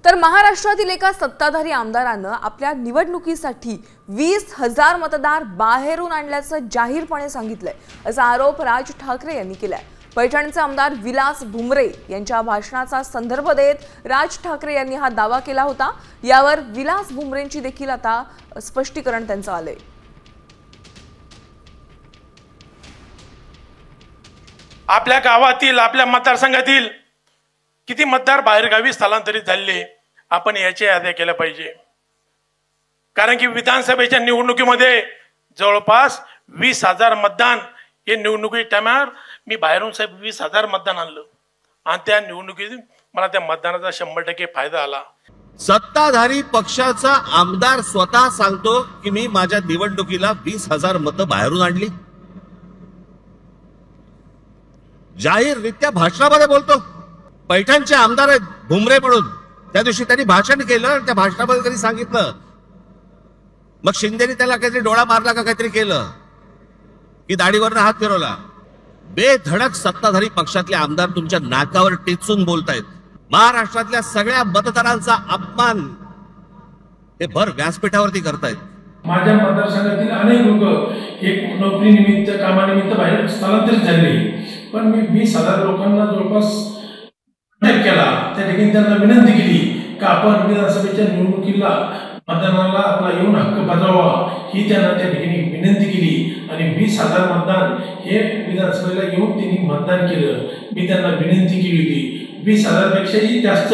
तर महाराष्ट्रातील एका सत्ताधारी आमदारानं आपल्या निवडणुकीसाठी 20,000 मतदार बाहेरून आणल्याचं जाहीरपणे सांगितलंय, असा आरोप राज ठाकरे यांनी केलाय। पैठणचे आमदार विलास भुमरे यांच्या भाषणाचा संदर्भ देत राज ठाकरे यांनी हा दावा केला होता। यावर विलास भुमरेंची देखील आता स्पष्टीकरण त्यांचं आलंय। आपल्या गावातील आपल्या मतदारसंघातील किती मतदार बाहेरगावी स्थलांतरित झाले आपण याची यादी केलं पाहिजे, कारण की विधानसभेच्या निवडणुकीमध्ये जवळपास 20,000 मतदान हे निवडणुकी टायमावर मी बाहेरून साहेब 20,000 मतदान आणलं आणि त्या निवडणुकीत मला त्या मतदानाचा 100% फायदा आला। सत्ताधारी पक्षाचा आमदार स्वतः सांगतो की मी माझ्या निवडणुकीला 20,000 मतं बाहेरून आणली, जाहीररित्या भाषणामध्ये बोलतो। पैठणचे आमदार आहेत भुमरे म्हणून, त्या दिवशी त्यांनी भाषण केलं, त्या भाषणामध्ये त्यांनी सांगितलं, मग शिंदेनी त्याला काहीतरी डोळा मारला का काहीतरी केलं की दाढीवरनं हात फिरवला। बेधडक सत्ताधारी पक्षातले आमदार तुमच्या नाकावर टेचून बोलतायत, महाराष्ट्रातल्या सगळ्या मतदारांचा अपमान हे भर व्यासपीठावरती करतायत। माझ्या मतदारसंघातील अनेक लोक एक नोकरीनिमित्त कामानिमित्त बाहेर स्थलांतरित झाले, पण मी 20,000 लोकांना जवळपास कॉन्टॅक्ट केला। त्या ठिकाणी त्यांना विनंती केली की आपण विधानसभेच्या निवडणुकीला मतदानाला आपला येऊन हक्क बजावा, ही त्यांना त्या ठिकाणी विनंती केली आणि 20,000 मतदान हे विधानसभेला येऊन त्यांनी मतदान केलं। मी त्यांना विनंती केली होती 20,000 पेक्षाही जास्त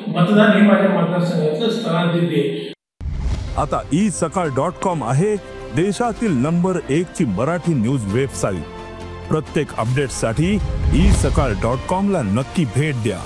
मतदान हे माझ्या मतदारसंघातलं स्थलांतरित आहे। आता isakal.com आहे देशातील नंबर 1 ची मराठी न्यूज वेबसाईट। प्रत्येक अपडेटसाठी isakal.com ला नक्की भेट द्या।